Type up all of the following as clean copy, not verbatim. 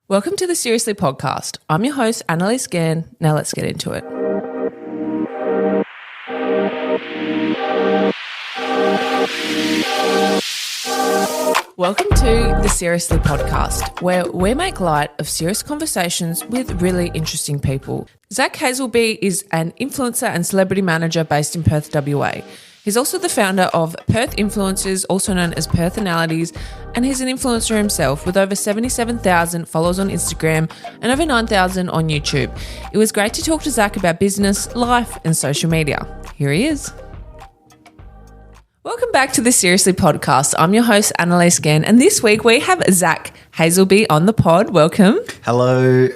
Welcome to the Seriously podcast. I'm your host, Annaliese. Now let's get into it. Welcome to the Seriously podcast, where we make light of serious conversations with really interesting people. Zak Hasleby is an influencer and celebrity manager based in Perth, WA. He's also the founder of Perth Influencers, also known as Personalities, and he's an influencer himself with over 77,000 followers on Instagram and over 9,000 on YouTube. It was great to talk to Zak about business, life, and social media. Here he is. Welcome back to the Seriously podcast. I'm your host, Annaliese, and this week we have Zak Hasleby on the pod. Welcome. Hello.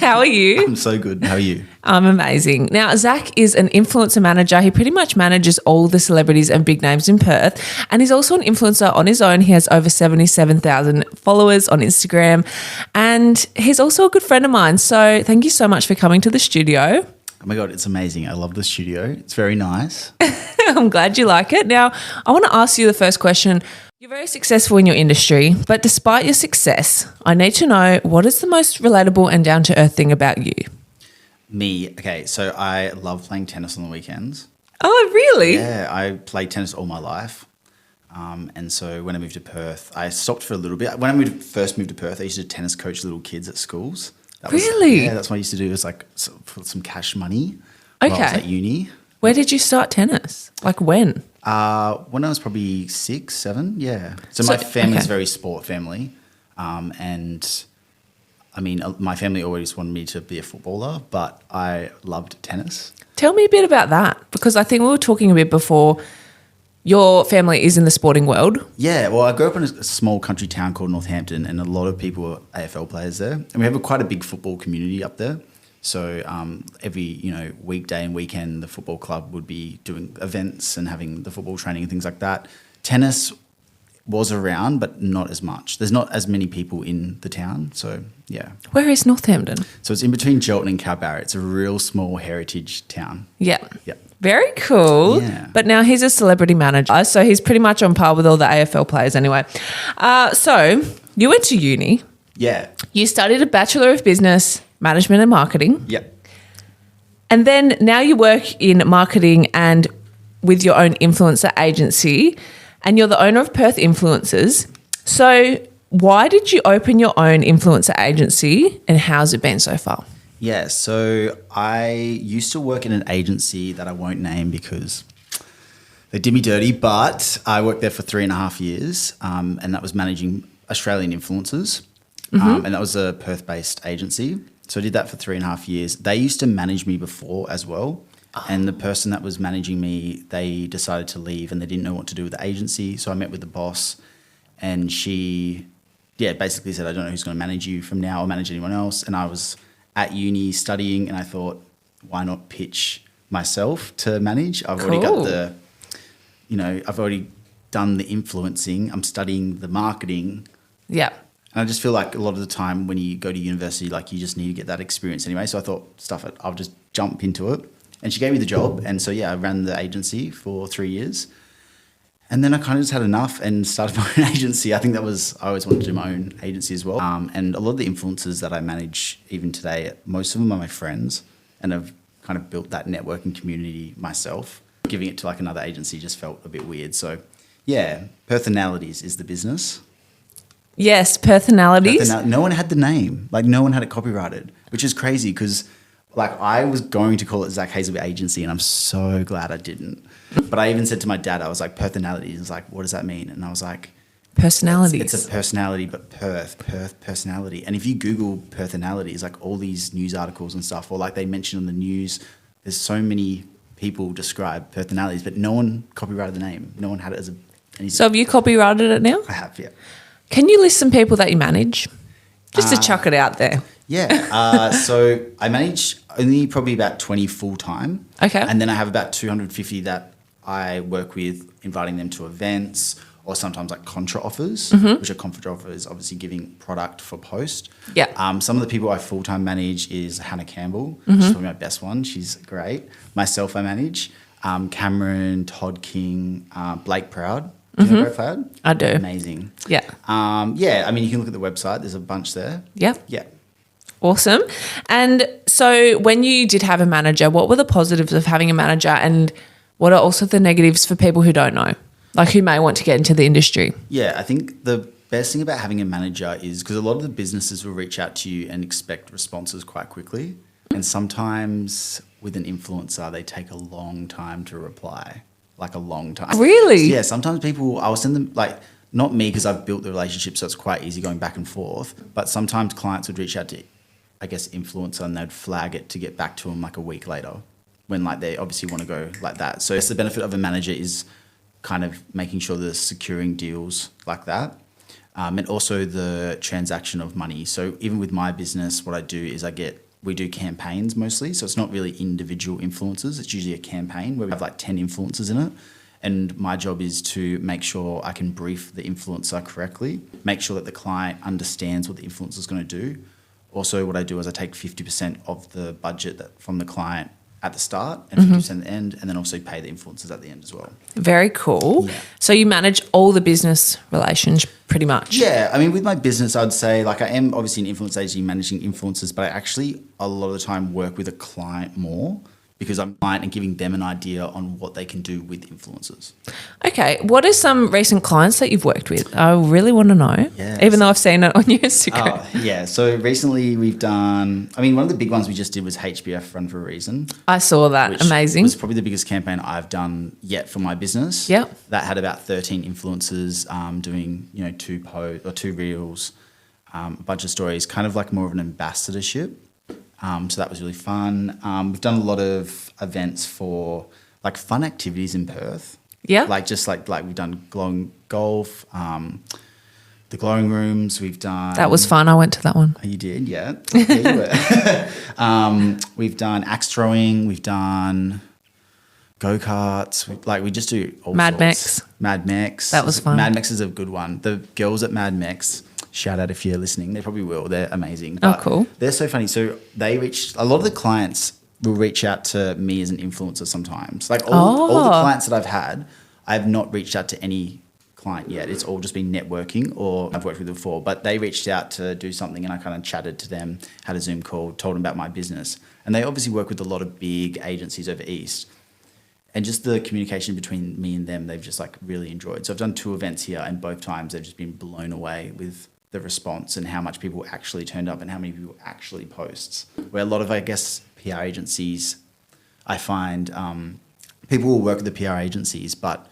How are you? I'm so good. How are you? I'm amazing. Now, Zak is an influencer manager. He pretty much manages all the celebrities and big names in Perth, and he's also an influencer on his own. He has over 77,000 followers on Instagram, and he's also a good friend of mine. So thank you so much for coming to the studio. Oh my God, it's amazing. I love the studio. It's very nice. I'm glad you like it. Now, I want to ask you the first question. You're very successful in your industry, but despite your success, I need to know, what is the most relatable and down-to-earth thing about you? Me. Okay, so I love playing tennis on the weekends. Oh, really? Yeah, I played tennis all my life. And so when I moved to Perth, I stopped for a little bit. When I first moved to Perth, I used to tennis coach little kids at schools. Really? Yeah, that's what I used to do. It was like for some cash money while I was at uni. Where did you start tennis? Like when? When I was probably 6, 7, yeah. So my family's very sport family. And I mean, my family always wanted me to be a footballer, but I loved tennis. Tell me a bit about that, because I think we were talking a bit before. Your family is in the sporting world. Yeah, well, I grew up in a small country town called Northampton, and a lot of people are AFL players there. And we have quite a big football community up there. So every weekday and weekend, the football club would be doing events and having the football training and things like that. Tennis was around, but not as much. There's not as many people in the town, so yeah. Where is Northampton? So it's in between Gelton and Kalbarra. It's a real small heritage town. Yeah. Yeah. Very cool. Yeah. But now he's a celebrity manager, so he's pretty much on par with all the AFL players anyway. So you went to uni. Yeah. You studied a Bachelor of Business, Management and Marketing. Yep. And then now you work in marketing and with your own influencer agency, and you're the owner of Perth Influencers. So why did you open your own influencer agency, and how's it been so far? Yeah, so I used to work in an agency that I won't name because they did me dirty, but I worked there for 3.5 years, and that was managing Australian influencers, and that was a Perth-based agency. So I did that for 3.5 years. They used to manage me before as well, and the person that was managing me, they decided to leave and they didn't know what to do with the agency. So I met with the boss, and she, basically said, I don't know who's going to manage you from now or manage anyone else. And I was at uni studying, and I thought, why not pitch myself to manage? I've already got I've already done the influencing. I'm studying the marketing. Yeah. And I just feel like a lot of the time when you go to university, like you just need to get that experience anyway. So I thought, stuff it, I'll just jump into it. And she gave me the job. And so, I ran the agency for 3 years. And then I kind of just had enough and started my own agency. I always wanted to do my own agency as well. And a lot of the influencers that I manage even today, most of them are my friends, and I've kind of built that networking community myself. Giving it to like another agency just felt a bit weird. So Personalities is the business. Yes, Personalities. No one had the name. Like no one had it copyrighted, which is crazy because like I was going to call it Zak Hasleby Agency, and I'm so glad I didn't. But I even said to my dad, I was like, Personalities. He was like, what does that mean? And I was like, Personalities. It's a personality, but Perth personality. And if you Google Personalities, like all these news articles and stuff, or like they mention on the news, there's so many people describe Personalities, but no one copyrighted the name. No one had it as anything. So have you copyrighted it now? I have, yeah. Can you list some people that you manage? Just to chuck it out there. Yeah. So I manage only probably about 20 full-time. Okay. And then I have about 250 that I work with, inviting them to events, or sometimes like contra offers, which are contra offers, obviously giving product for post. Yeah. Some of the people I full-time manage is Hannah Campbell. She's probably my best one. She's great. Myself I manage. Cameron, Todd King, Blake Proud. Do you know Grey Cloud? I do. Amazing. Yeah. Yeah, I mean, you can look at the website. There's a bunch there. Yep. Yeah. Awesome. And so when you did have a manager, what were the positives of having a manager and what are also the negatives for people who don't know, like who may want to get into the industry? Yeah, I think the best thing about having a manager is because a lot of the businesses will reach out to you and expect responses quite quickly. And sometimes with an influencer, they take a long time to reply, like a long time. Really? Yeah, sometimes people, I'll send them, like, not me because I've built the relationship, so it's quite easy going back and forth. But sometimes clients would reach out to, I guess, influencer and they'd flag it to get back to them like a week later when like they obviously want to go like that. So it's the benefit of a manager is kind of making sure they're securing deals like that. And also the transaction of money. So even with my business, what I do is we do campaigns mostly. So it's not really individual influencers. It's usually a campaign where we have like 10 influencers in it. And my job is to make sure I can brief the influencer correctly, make sure that the client understands what the influencer is going to do. Also, what I do is I take 50% of the budget from the client at the start and 50% at the end, and then also pay the influencers at the end as well. Very cool. Yeah. So you manage all the business relations pretty much. Yeah. I mean, with my business, I'd say like I am obviously an influence agency managing influencers, but I actually a lot of the time work with a client more because I'm a client and giving them an idea on what they can do with influencers. Okay. What are some recent clients that you've worked with? I really want to know, even though I've seen it on your Instagram. Yeah. So recently we've done, I mean, one of the big ones we just did was HBF Run for a Reason. I saw that. Which Amazing. was probably the biggest campaign I've done yet for my business. Yep. That had about 13 influencers doing, 2 reels, a bunch of stories, kind of like more of an ambassadorship. So that was really fun. We've done a lot of events for like fun activities in Perth. Yeah. Like just like we've done glowing golf, the glowing rooms. We've done. That was fun. I went to that one. You did, yeah. Yeah, you were. We've done axe throwing. We've done go-karts. We just do all Mad sorts. Mex. Mad Mex. That was fun. Mad Mex is a good one. The girls at Mad Mex, shout out if you're listening. They probably will. They're amazing. Oh, cool. They're so funny. So a lot of the clients will reach out to me as an influencer sometimes. Like all the clients that I've had, I have not reached out to any client yet. It's all just been networking or I've worked with them before. But they reached out to do something and I kind of chatted to them, had a Zoom call, told them about my business. And they obviously work with a lot of big agencies over East. And just the communication between me and them, they've just like really enjoyed. So I've done 2 events here and both times they've just been blown away with the response and how much people actually turned up and how many people actually posts. Where a lot of, I guess, PR agencies, I find people will work with the PR agencies, but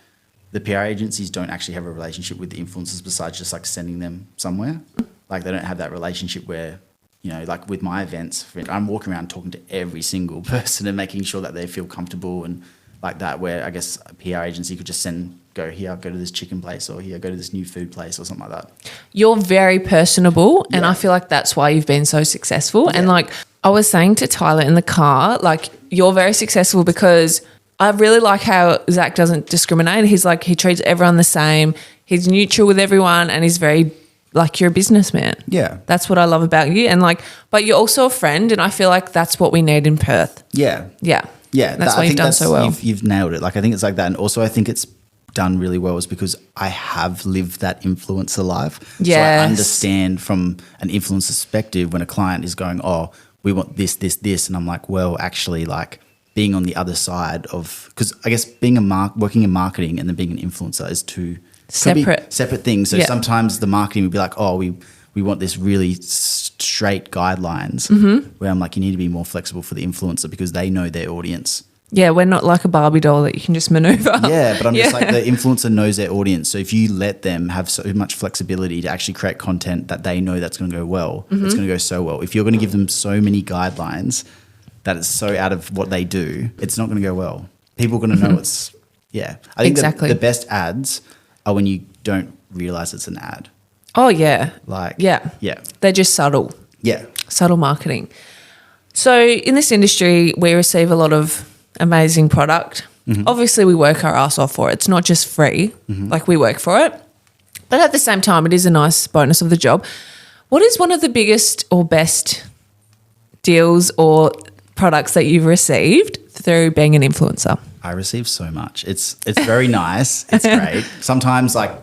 the PR agencies don't actually have a relationship with the influencers besides just like sending them somewhere. Like they don't have that relationship where, like with my events, I'm walking around talking to every single person and making sure that they feel comfortable and like that, where I guess a PR agency could just go here, go to this chicken place, or here, go to this new food place or something like that. You're very personable and I feel like that's why you've been so successful. And like I was saying to Tyler in the car, like you're very successful because I really like how Zach doesn't discriminate. He's like, he treats everyone the same. He's neutral with everyone and he's very like, you're a businessman. Yeah. That's what I love about you. And like, but you're also a friend and I feel like that's what we need in Perth. Yeah. Yeah. Yeah. That's why you've done so well. You've nailed it. Like I think it's like that. And also I think it's done really well is because I have lived that influencer life. Yes. So I understand from an influencer perspective when a client is going, oh, we want this, this, this. And I'm like, well, actually like being on the other side of, because I guess working in marketing and then being an influencer is two separate things. So sometimes the marketing would be like, oh, we want this really straight guidelines where I'm like, you need to be more flexible for the influencer because they know their audience. Yeah, we're not like a Barbie doll that you can just maneuver. Yeah, but I'm just like the influencer knows their audience. So if you let them have so much flexibility to actually create content that they know that's going to go well, it's going to go so well. If you're going to give them so many guidelines that it's so out of what they do, it's not going to go well. People are going to know it's, I think the best ads are when you don't realize it's an ad. Oh, yeah. Yeah. They're just subtle. Yeah. Subtle marketing. So in this industry, we receive a lot of amazing product. Obviously, we work our ass off for it. It's not just free. Like we work for it. But at the same time, it is a nice bonus of the job. What is one of the biggest or best deals or products that you've received through being an influencer? I receive so much. It's very nice. It's great. Sometimes I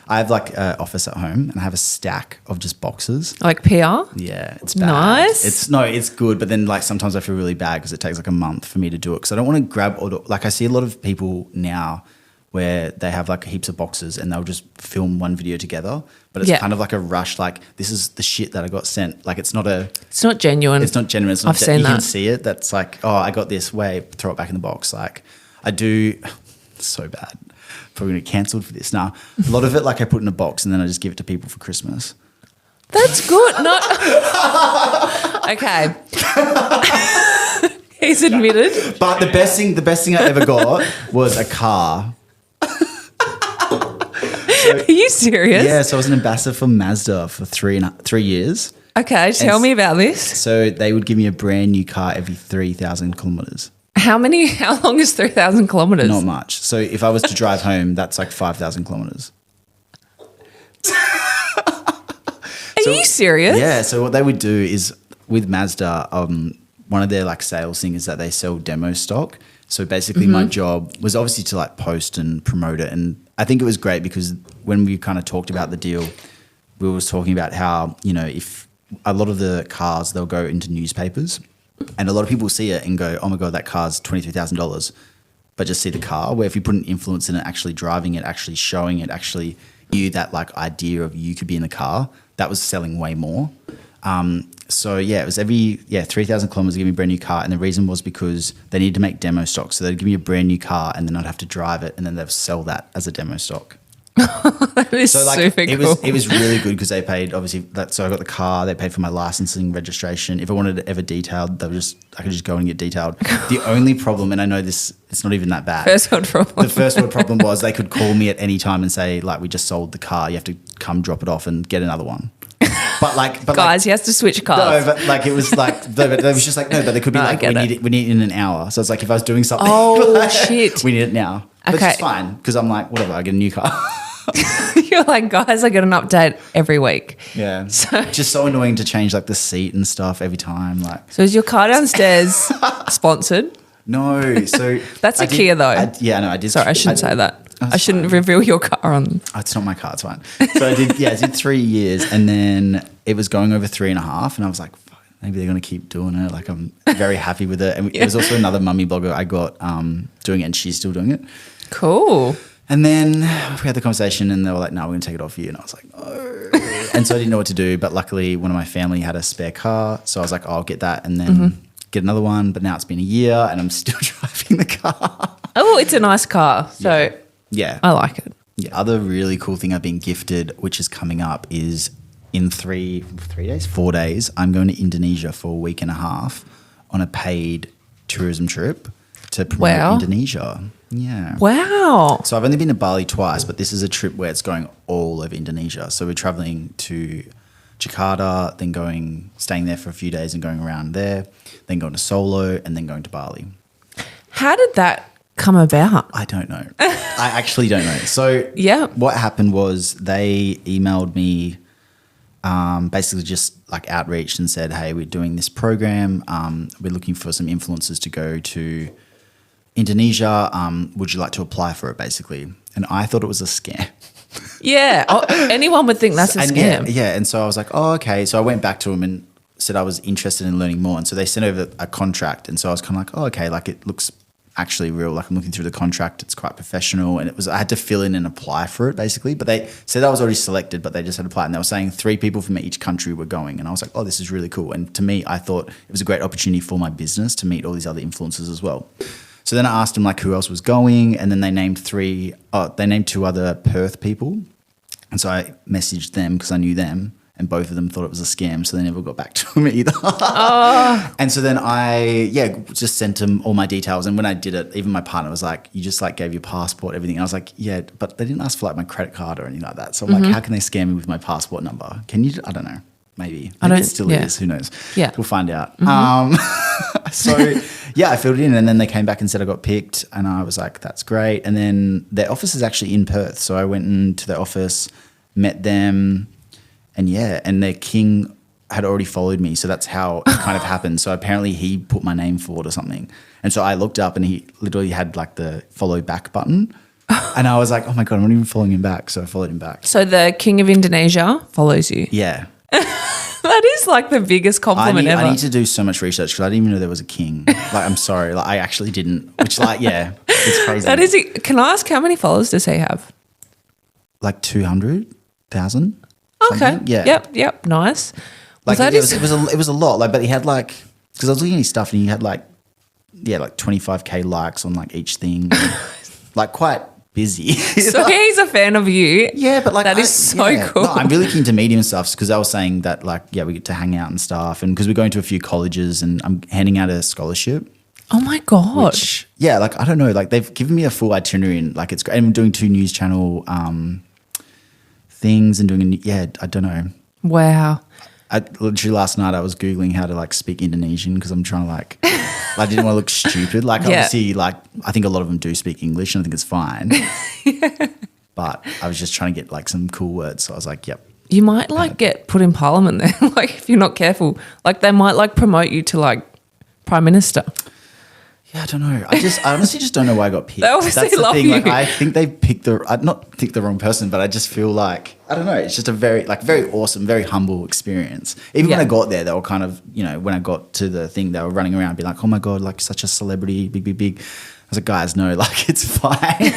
have like an office at home and I have a stack of just boxes. Like PR? Yeah, it's bad. Nice. It's good, but then like sometimes I feel really bad because it takes like a month for me to do it because I don't want to grab like I see a lot of people now where they have like heaps of boxes and they'll just film one video together, but it's kind of like a rush. Like this is the shit that I got sent. Like it's not genuine. It's not genuine. I've seen you that. can see it. That's like, oh, I got this. Wait, throw it back in the box. Like I do. It's so bad. Probably gonna get cancelled for this. Now a lot of it, like I put in a box and then I just give it to people for Christmas. That's good. No. Okay. He's admitted. But the best thing I ever got was a car. Are you serious? Yeah, so I was an ambassador for Mazda for 3 years. Okay, tell me about this. So they would give me a brand new car every 3,000 kilometres. How long is 3,000 kilometres? Not much. So if I was to drive home, that's like 5,000 kilometres. Are you serious? Yeah, so what they would do is with Mazda, one of their like sales thing is that they sell demo stock. So basically my job was obviously to like post and promote it. And I think it was great because when we kind of talked about the deal, we were talking about how, you know, if a lot of the cars, they'll go into newspapers and a lot of people see it and go, oh my God, that car's $23,000, but just see the car. Where if you put an influence in it, actually driving it, actually showing it, actually you that like idea of you could be in the car, that was selling way more. So yeah, it was every 3,000 kilometers to give me a brand new car, and the reason was because they needed to make demo stock, so they'd give me a brand new car, and then I'd have to drive it, and then they'd sell that as a demo stock. That is so like super cool. It was really good because they paid obviously that. So I got the car, they paid for my licensing, registration. If I wanted it ever detailed, I could just go and get detailed. The only problem, and I know this, it's not even that bad. First world problem. The first world problem was they could call me at any time and say like, we just sold the car, you have to come drop it off and get another one. But guys, he has to switch cars. No, but like it was like they was just like no, but they could be like we need it in an hour. So it's like if I was doing something, like, shit, we need it now. But okay, it's fine because I'm like whatever, I get a new car. You're like, guys, I get an update every week. Yeah, just so annoying to change like the seat and stuff every time. Like, so is your car downstairs sponsored? No, so that's a Kia though. I did. Sorry, I shouldn't say that. I shouldn't reveal your car on. Oh, it's not my car. It's fine. So I did 3 years, and then it was going over 3.5, and I was like, fuck, maybe they're going to keep doing it. Like I'm very happy with it. And there was also another mummy blogger I got doing it, and she's still doing it. Cool. And then we had the conversation, and they were like, "No, we're going to take it off you." And I was like, "No." And so I didn't know what to do. But luckily, one of my family had a spare car, so I was like, "Oh, I'll get that," and then get another one. But now it's been a year, and I'm still driving the car. Oh, it's a nice car. So yeah, I like it. Yeah. Other really cool thing I've been gifted, which is coming up, is in 4 days, I'm going to Indonesia for a week and a half on a paid tourism trip to promote Indonesia. Yeah. Wow. So I've only been to Bali twice, but this is a trip where it's going all over Indonesia. So we're traveling to Jakarta, then staying there for a few days and going around there, then going to Solo, and then going to Bali. How did that come about? I don't know. I actually don't know. So what happened was they emailed me basically just like outreached and said, hey, we're doing this program. We're looking for some influencers to go to Indonesia. Would you like to apply for it, basically? And I thought it was a scam. Yeah. Anyone would think that's a scam. Yeah. And so I was like, oh, okay. So I went back to them and said I was interested in learning more. And so they sent over a contract. And so I was kind of like, oh, okay, like it looks actually real. Like I'm looking through the contract. It's quite professional. And I had to fill in and apply for it, basically. But they said I was already selected, but they just had to apply. And they were saying 3 people from each country were going. And I was like, oh, this is really cool. And to me, I thought it was a great opportunity for my business to meet all these other influencers as well. So then I asked them like who else was going, and then they named 2 other Perth people. And so I messaged them because I knew them, and both of them thought it was a scam, so they never got back to me either. And so then I just sent them all my details, and when I did it, even my partner was like, you just like gave your passport, everything. And I was like, yeah, but they didn't ask for like my credit card or anything like that. So I'm like, how can they scam me with my passport number? Can you? I don't know. Maybe it still is. Who knows? Yeah. We'll find out. So, I filled it in, and then they came back and said I got picked, and I was like, that's great. And then their office is actually in Perth. So I went into their office, met them, and and their king had already followed me. So that's how it kind of happened. So apparently he put my name forward or something. And so I looked up and he literally had like the follow back button. And I was like, oh my God, I'm not even following him back. So I followed him back. So the King of Indonesia follows you. Yeah. That is like the biggest compliment ever. I need to do so much research because I didn't even know there was a king. Like, I'm sorry. Like, I actually didn't. Which, like, yeah, it's crazy. That is. Can I ask how many followers does he have? Like 200,000. Okay. Yeah. Yep. Nice. Like Well, it was a lot. Like, but he had like, because I was looking at his stuff and he had like 25K likes on like each thing. Like quite busy. So he's a fan of you. Yeah, but like that is so cool. No, I'm really keen to meet him and stuff because I was saying that like, yeah, we get to hang out and stuff, and because we're going to a few colleges and I'm handing out a scholarship. Oh my God. Which, yeah, like I don't know, like they've given me a full itinerary and like it's great. And I'm doing 2 news channel things and doing I don't know. Wow. I literally last night I was Googling how to like speak Indonesian because I'm trying to like I didn't want to look stupid. Like obviously like I think a lot of them do speak English and I think it's fine. But I was just trying to get like some cool words. So I was like, yep. You might like get put in parliament there. Like if you're not careful, like they might like promote you to like prime minister. Yeah, I don't know. I honestly just don't know why I got picked. They obviously That's the love thing. you. Like I think they picked the wrong person, but I just feel like I don't know. It's just a very awesome, very humble experience. Even when I got there, they were kind of when I got to the thing, they were running around, being like, "Oh my God, like such a celebrity, big." I was like, "Guys, no, like it's fine."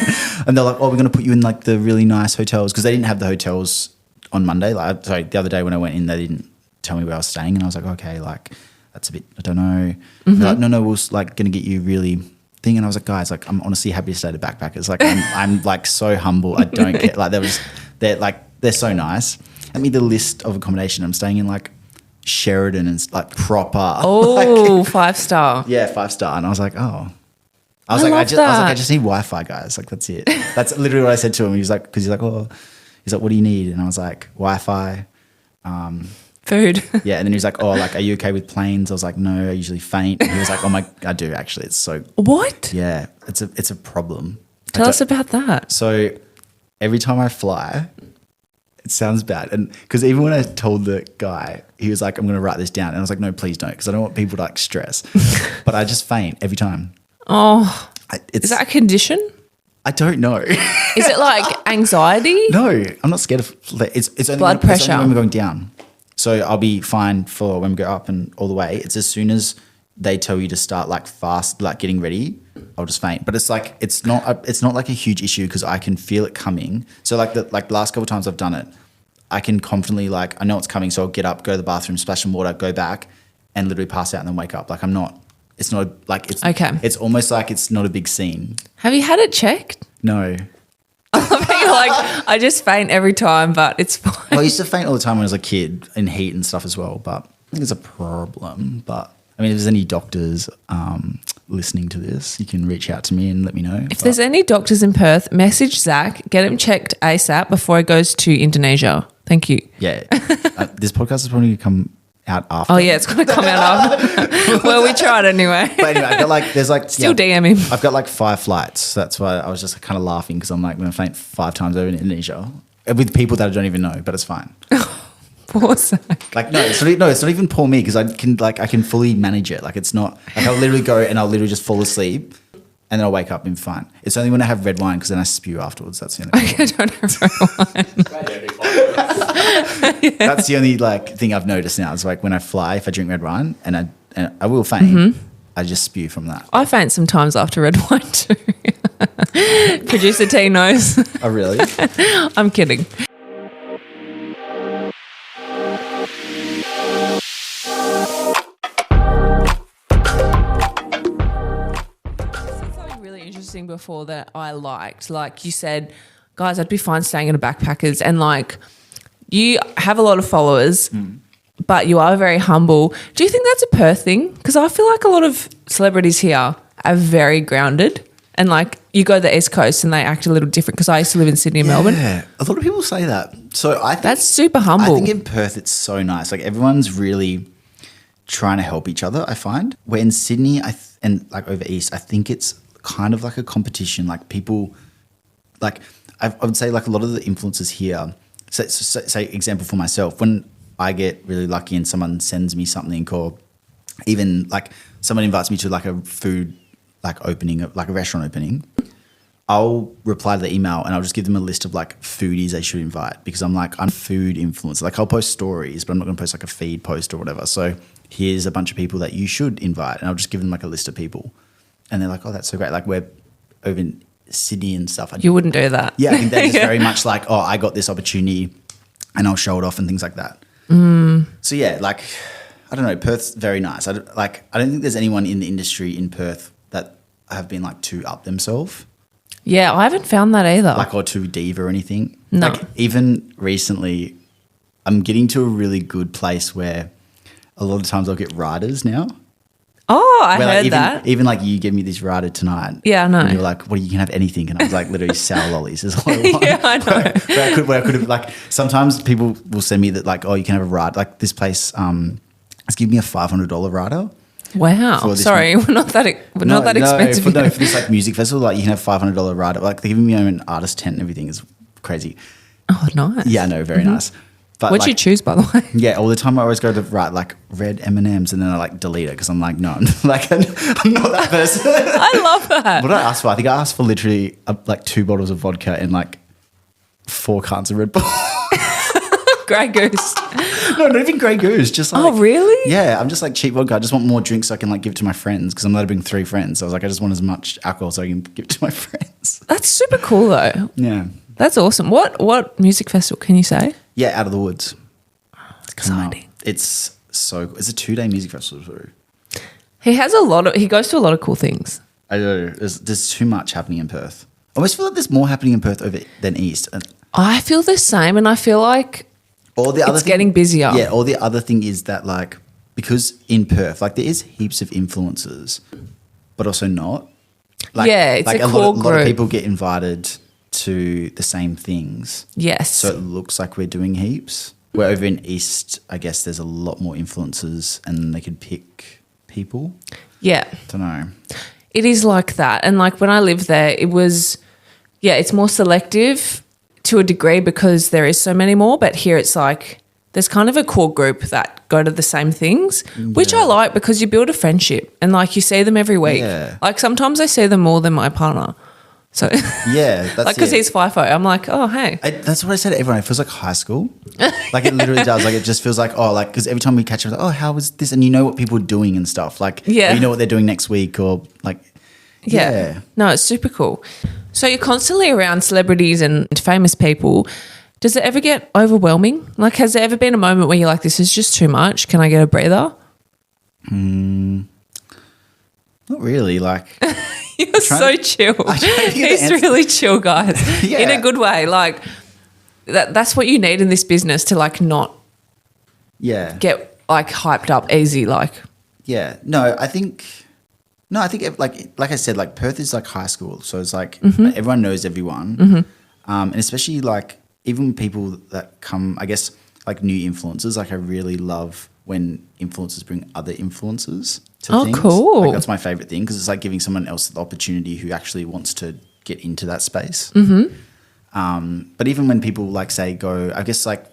And they're like, "Oh, we're gonna put you in like the really nice hotels," because they didn't have the hotels on Monday. Like, sorry, the other day when I went in, they didn't tell me where I was staying, and I was like, "Okay, like." That's a bit, I don't know. Mm-hmm. They're like, no, we're like going to get you really thing. And I was like, guys, like, I'm honestly happy to stay at Backpackers. Like, I'm like so humble. I don't care. Like, they're so nice. I mean, the list of accommodation I'm staying in, like Sheridan and like proper. Oh, like, 5-star. Yeah, 5-star. And I was like, oh. I was like, I just need Wi-Fi, guys. Like, that's it. That's literally what I said to him. He was like, what do you need? And I was like, Wi-Fi. Food. Yeah, and then he was like, oh, like, are you okay with planes? I was like, no, I usually faint. And he was like, oh I do actually. It's so. What? Yeah, it's a problem. Tell us about that. So every time I fly, it sounds bad. And because even when I told the guy, he was like, I'm going to write this down. And I was like, no, please don't, because I don't want people to like stress. But I just faint every time. Oh, is that a condition? I don't know. Is it like anxiety? No, I'm not scared of it's only blood pressure. It's only when we're going down. So I'll be fine for when we go up and all the way. It's as soon as they tell you to start like fast, like getting ready, I'll just faint. But it's like it's not like a huge issue because I can feel it coming. So like the last couple of times I've done it, I can confidently like I know it's coming. So I'll get up, go to the bathroom, splash some water, go back, and literally pass out and then wake up. Like I'm not. It's not like it's okay. It's almost like it's not a big scene. Have you had it checked? No. I mean, like I just faint every time, but it's fine. Well, I used to faint all the time when I was a kid in heat and stuff as well, but I think it's a problem. But I mean, if there's any doctors listening to this, you can reach out to me and let me know. If there's any doctors in Perth, message Zach, get him checked ASAP before he goes to Indonesia. Thank you. Yeah. This podcast is probably going to come out after. Oh, yeah, it's going to come out after. Well, we tried anyway. But anyway, I got like, there's like. Still DM him. I've got like 5 flights. So that's why I was just kind of laughing because I'm like, I'm going to faint 5 times over in Indonesia with people that I don't even know, but it's fine. Poor Zach. Like, it's not even poor me because I can fully manage it. Like, it's not, like I'll literally go and I'll literally just fall asleep and then I'll wake up and be fine. It's only when I have red wine because then I spew afterwards. That's the only I don't have red wine. Yeah. That's the only like thing I've noticed now. It's like when I fly, if I drink red wine and I will faint, I just spew from that. I faint sometimes after red wine too. Producer T knows. Oh, really? I'm kidding. Before that I liked, like you said, guys, I'd be fine staying in a Backpackers, and like you have a lot of followers, but you are very humble. Do you think that's a Perth thing? Because I feel like a lot of celebrities here are very grounded, and like you go to the East Coast and they act a little different. Because I used to live in Sydney and Melbourne. Yeah, a lot of people say that. So I think that's super humble. I think in Perth it's so nice. Like everyone's really trying to help each other. I find where in Sydney and like over East, I think it's kind of like a competition. Like people, like I would say, like a lot of the influencers here. Say example for myself. When I get really lucky and someone sends me something, or even like someone invites me to like a food like opening, like a restaurant opening, I'll reply to the email and I'll just give them a list of like foodies they should invite, because I'm a food influencer. Like I'll post stories, but I'm not going to post like a feed post or whatever. So here's a bunch of people that you should invite, and I'll just give them like a list of people, and they're like, oh, that's so great. Like we're over in Sydney and stuff. You wouldn't do that. Yeah, I think they're just very much like, oh, I got this opportunity and I'll show it off and things like that. So yeah, like, I don't know, Perth's very nice. I don't think there's anyone in the industry in Perth that have been like too up themselves. Yeah, I haven't found that either. Like, or too diva or anything. No. Like, even recently, I'm getting to a really good place where a lot of times I'll get riders now. Oh, I Where, heard like, that. Even like you gave me this rider tonight. Yeah, I know. And you're like, what, you can have anything. And I was like, literally sour lollies is all I want. Yeah, I know. Where I could have, like, sometimes people will send me that, like, oh, you can have a ride. Like this place has given me a $500 rider. Wow. Sorry, we're not that expensive. For this like music festival, like you can have $500 rider. Like they're giving me an artist tent and everything is crazy. Oh, nice. Yeah, no, very nice. But What'd you choose, by the way? Yeah, all the time I always go to write like red M&Ms and then I like delete it because I'm like, no, I'm not that person. I love that. What did I ask for? I think I asked for literally like 2 bottles of vodka and like 4 cans of Red Bull. Grey Goose. No, not even Grey Goose. Just like, Oh, really? Yeah, I'm just like cheap vodka. I just want more drinks so I can like give to my friends because I'm allowed to bring 3 friends. So I was like, I just want as much alcohol so I can give to my friends. That's super cool though. Yeah. That's awesome. What music festival can you say? Yeah, Out of the Woods. Exciting. It's a 2-day music festival. He goes to a lot of cool things. I know. There's too much happening in Perth. I always feel like there's more happening in Perth than East. I feel the same, and I feel like it's getting busier. Yeah, or the other thing is that like, because in Perth, like there is heaps of influencers, but also not. Like, yeah, it's like a core group. A lot of people get invited to the same things. Yes. So it looks like we're doing heaps. Where over in East, I guess there's a lot more influencers and they could pick people. Yeah. Don't know. It is like that. And like when I lived there, it's more selective to a degree because there is so many more. But here it's like there's kind of a core group that go to the same things, which I like because you build a friendship and like you see them every week. Yeah. Like sometimes I see them more than my partner. So yeah, that's like because he's FIFO, I'm like, oh hey, that's what I said to everyone. It feels like high school, like it literally does. Like it just feels like because every time we catch up, like, oh, how was this? And you know what people are doing and stuff. Like you know what they're doing next week or like No, it's super cool. So you're constantly around celebrities and famous people. Does it ever get overwhelming? Like, has there ever been a moment where you're like, this is just too much? Can I get a breather? Not really. Like. You're so chill. He's really chill, guys. Yeah. In a good way. Like that's what you need in this business to like not get like hyped up easy. Like I think like I said, like Perth is like high school, so it's like everyone knows everyone, and especially like even people that come, I guess like new influencers. Like I really love when influencers bring other influencers to things. Cool. Like that's my favorite thing because it's like giving someone else the opportunity who actually wants to get into that space. But even when people like say go, I guess like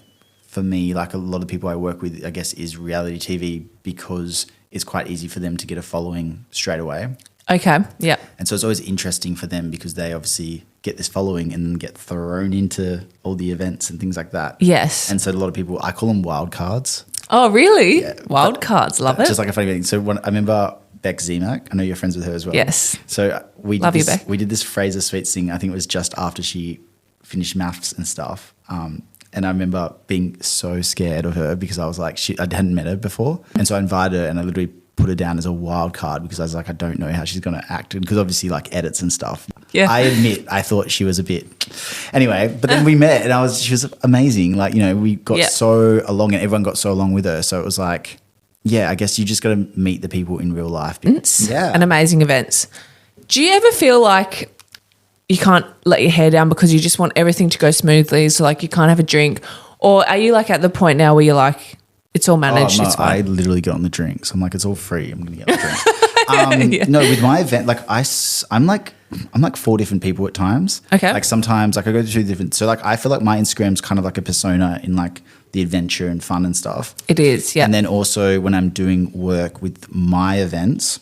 for me, like a lot of people I work with, I guess is reality TV because it's quite easy for them to get a following straight away. Okay, yeah. And so it's always interesting for them because they obviously get this following and then get thrown into all the events and things like that. Yes. And so a lot of people, I call them wild cards. Oh, really? Yeah, wild cards, love it. Just like a funny thing. So I remember Beck Zemak. I know you're friends with her as well. Yes. So we Love you, Beck. We did this Fraser Sweets thing. I think it was just after she finished maths and stuff. And I remember being so scared of her because I was like, I hadn't met her before. And so I invited her and I literally put her down as a wild card because I was like, I don't know how she's going to act. Because obviously like edits and stuff. Yeah. I admit I thought she was a bit... Anyway, but then we met and she was amazing. Like, you know, we got so along and everyone got so along with her. So it was like, yeah, I guess you just got to meet the people in real life. And amazing events. Do you ever feel like you can't let your hair down because you just want everything to go smoothly, so like you can't have a drink? Or are you like at the point now where you're like, it's all managed, no, it's fine? I literally get on the drinks. I'm like, it's all free. I'm going to get on the drink. No, with my event, like I'm like 4 different people at times. Okay. Like sometimes like I go to 2 different. So like I feel like my Instagram's kind of like a persona in like the adventure and fun and stuff. It is, yeah. And then also when I'm doing work with my events,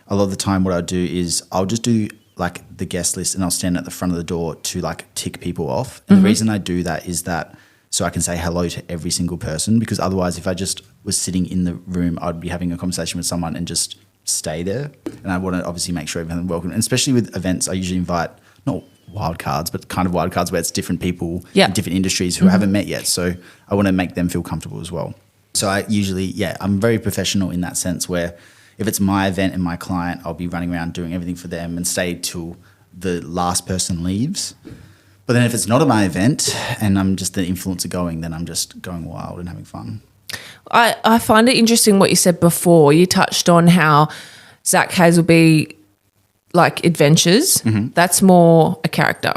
a lot of the time what I'll do is I'll just do like the guest list and I'll stand at the front of the door to like tick people off. And the reason I do that is that so I can say hello to every single person, because otherwise if I just was sitting in the room, I'd be having a conversation with someone and just stay there. And I want to obviously make sure everyone's welcome. And especially with events, I usually invite not wild cards, but kind of wild cards where it's different people in different industries who I haven't met yet. So I want to make them feel comfortable as well. So I usually, I'm very professional in that sense where if it's my event and my client, I'll be running around doing everything for them and stay till the last person leaves. But then if it's not at my event and I'm just the influencer going, then I'm just going wild and having fun. I find it interesting what you said before. You touched on how Zak Hasleby like adventures, that's more a character.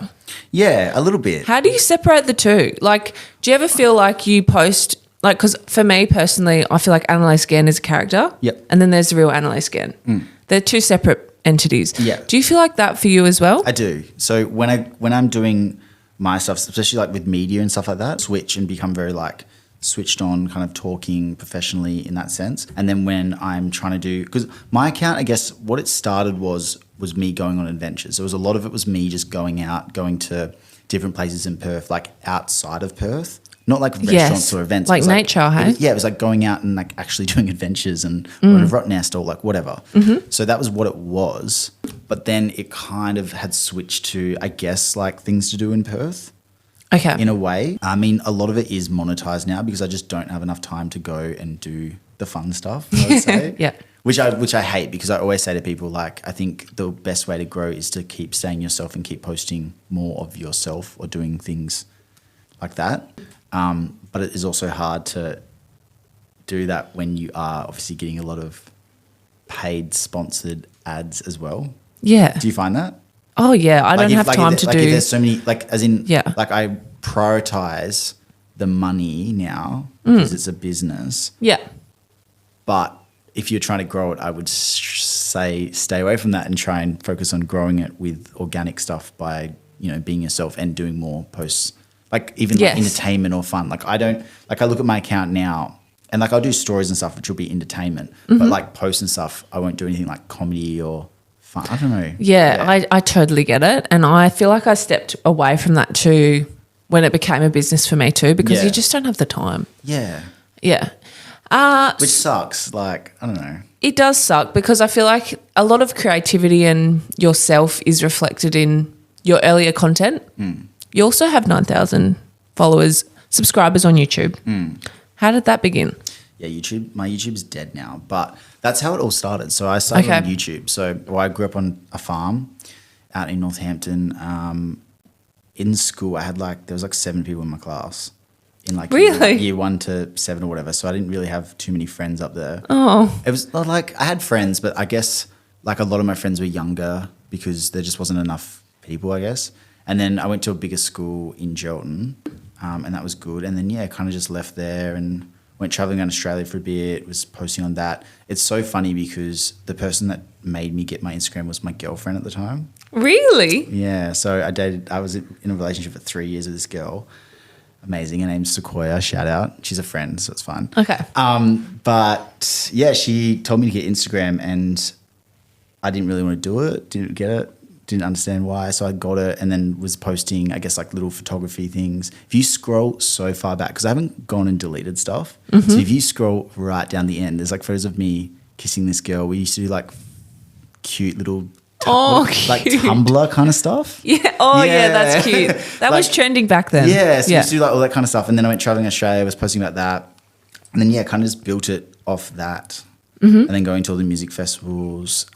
Yeah, a little bit. How do you separate the two? Like, do you ever feel like you post, like, because for me personally, I feel like Annaliese again is a character. Yep. And then there's the real Annaliese again. They're two separate entities. Yeah. Do you feel like that for you as well? I do. So when I'm doing my stuff, especially like with media and stuff like that, switch and become very like switched on, kind of talking professionally in that sense. And then when I'm trying to do, because my account, I guess what it started was me going on adventures. There was a lot of it was me just going out, going to different places in Perth, like outside of Perth, not like restaurants or events. Like nature, hey? It was like going out and like actually doing adventures and on a rot nest or like whatever. So that was what it was. But then it kind of had switched to, I guess, like things to do in Perth. Okay. In a way. I mean, a lot of it is monetized now because I just don't have enough time to go and do the fun stuff, I would say. Yeah. Which I hate, because I always say to people, like, I think the best way to grow is to keep staying yourself and keep posting more of yourself or doing things like that. But it is also hard to do that when you are obviously getting a lot of paid sponsored ads as well. Yeah. Do you find that? Oh, yeah. I don't have time to do. If there's so many, like, as in, Yeah. like, I prioritize the money now because it's a business. Yeah. But if you're trying to grow it, I would say stay away from that and try and focus on growing it with organic stuff by, being yourself and doing more posts, like even like entertainment or fun. Like I look at my account now and like I'll do stories and stuff, which will be entertainment, but like posts and stuff, I won't do anything like comedy or fun. I don't know. Yeah. I totally get it. And I feel like I stepped away from that too when it became a business for me too, because you just don't have the time. Yeah. Yeah. Which sucks. Like, I don't know. It does suck because I feel like a lot of creativity and yourself is reflected in your earlier content. You also have 9,000 subscribers on YouTube. How did that begin? Yeah, my YouTube's dead now, but that's how it all started. So I started on YouTube. So I grew up on a farm out in Northampton. In school, there was like 7 people in my class. In like year 1 to 7 or whatever. So I didn't really have too many friends up there. Oh. It was like I had friends, but I guess like a lot of my friends were younger because there just wasn't enough people, I guess. And then I went to a bigger school in Gelton, and that was good. And then, kind of just left there and went traveling around Australia for a bit, was posting on that. It's so funny because the person that made me get my Instagram was my girlfriend at the time. Really? Yeah. So I was in a relationship for 3 years with this girl. Amazing. Her name's Sequoia. Shout out. She's a friend, so it's fun. Okay. But yeah, she told me to get Instagram and I didn't really want to do it. Didn't get it. Didn't understand why. So I got it and then was posting, I guess, like little photography things. If you scroll so far back, because I haven't gone and deleted stuff. So if you scroll right down the end, there's like photos of me kissing this girl. We used to do like cute little like Tumblr kind of stuff. Yeah. Oh, yeah, that's cute. That was trending back then. Yeah. So we used to do like all that kind of stuff. And then I went traveling Australia, was posting about that. And then, kind of just built it off that. And then going to all the music festivals,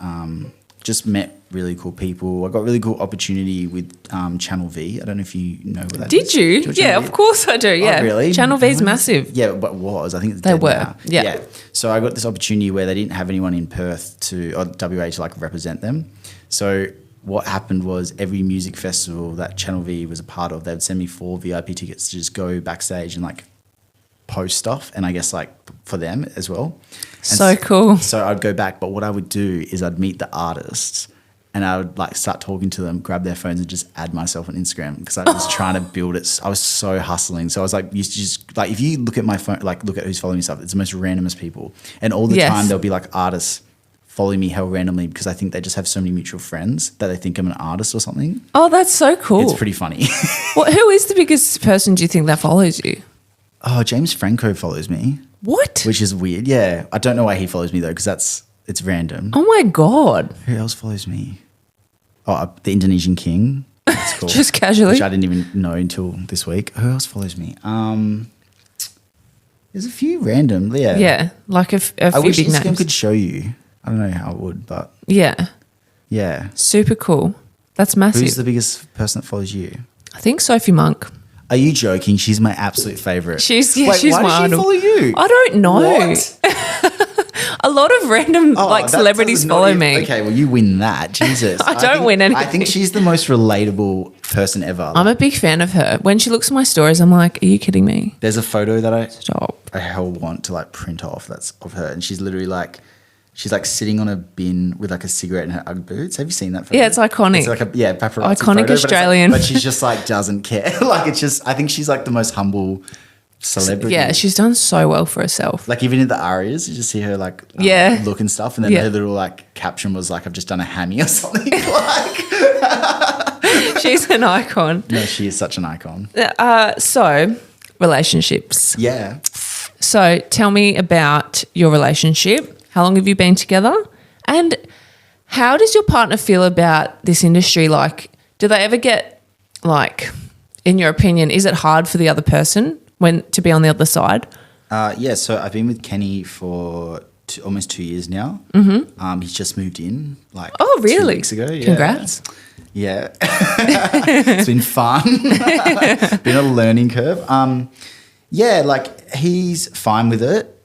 just met really cool people. I got a really cool opportunity with Channel V. I don't know if you know what that is. Did you? Yeah, of course I do. Yeah. Oh, really? Channel V's massive. Yeah, but I think it's they dead were. now. Yeah. So I got this opportunity where they didn't have anyone in Perth or WA to like represent them. So what happened was every music festival that Channel V was a part of, they would send me 4 VIP tickets to just go backstage and like post stuff, and I guess like for them as well. And so cool. So I'd go back, but what I would do is I'd meet the artists and I would like start talking to them, grab their phones and just add myself on Instagram because I was trying to build it. I was so hustling. So I was like, used to just like, if you look at my phone, like look at who's following me stuff, it's the most randomest people. And all the time there'll be like artists follow me hell randomly because I think they just have so many mutual friends that they think I'm an artist or something. Oh, that's so cool. It's pretty funny. Well, who is the biggest person do you think that follows you? Oh, James Franco follows me. What? Which is weird. Yeah. I don't know why he follows me though because it's random. Oh my God. Who else follows me? Oh, the Indonesian king. That's cool. Just casually? Which I didn't even know until this week. Who else follows me? There's a few random. Yeah. Yeah, like a few I wish big Instagram names. could show you. I don't know how it would, but Yeah, yeah. super cool. That's massive. Who's the biggest person that follows you? I think Sophie Monk. Are you joking? She's my absolute favorite. She's Wait, she's why my does she idol. follow you? I don't know. What? A lot of random like that celebrities does not follow even- me. Okay, well, you win that. Jesus. I don't win anything. I think she's the most relatable person ever. I'm a big fan of her. When she looks at my stories, I'm like, are you kidding me? There's a photo that Stop. I hell want to like print off that's of her, and she's literally like, she's like sitting on a bin with like a cigarette in her Ugg boots. Have you seen that photo? Yeah, it's iconic. It's like a paparazzi Iconic photo, but it's Australian. but she's just like doesn't care. Like it's just, I think she's like the most humble celebrity. Yeah, she's done so well for herself. Like even in the arias, you just see her like look and stuff, and then her little like caption was like, "I've just done a hammy" or something. Like, She's an icon. no, she is such an icon. So, relationships. Yeah. So, tell me about your relationship. How long have you been together? And how does your partner feel about this industry? Like, do they ever get, like, in your opinion, is it hard for the other person to be on the other side? Yeah, so I've been with Kenny for almost 2 years now. Mm-hmm. He's just moved in, like, Oh, really? 2 weeks ago. Yeah. Congrats. Yeah. It's been fun. Been a learning curve. Yeah, like he's fine with it.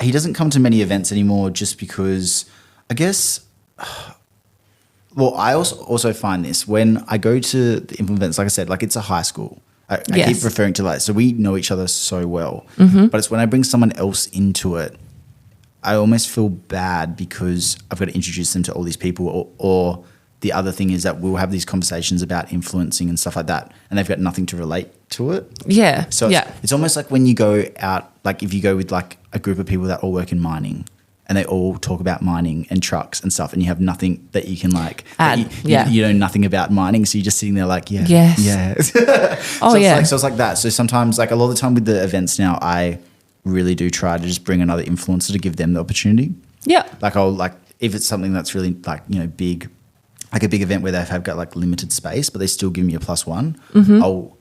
He doesn't come to many events anymore just because I guess, well, I also find this when I go to the events, like I said, like it's a high school. I keep referring to like, so we know each other so well, but it's when I bring someone else into it, I almost feel bad because I've got to introduce them to all these people or the other thing is that we'll have these conversations about influencing and stuff like that, and they've got nothing to relate to it. Yeah. So it's almost like when you go out, like if you go with like a group of people that all work in mining and they all talk about mining and trucks and stuff and you have nothing that you can like add. You know nothing about mining. So you're just sitting there like, yeah. Yes. Yeah. Oh, yeah. So it's like that. So sometimes like a lot of the time with the events now, I really do try to just bring another influencer to give them the opportunity. Yeah. Like I'll like, if it's something that's really like, you know, big, like a big event where they've got like limited space, but they still give me a +1, I'll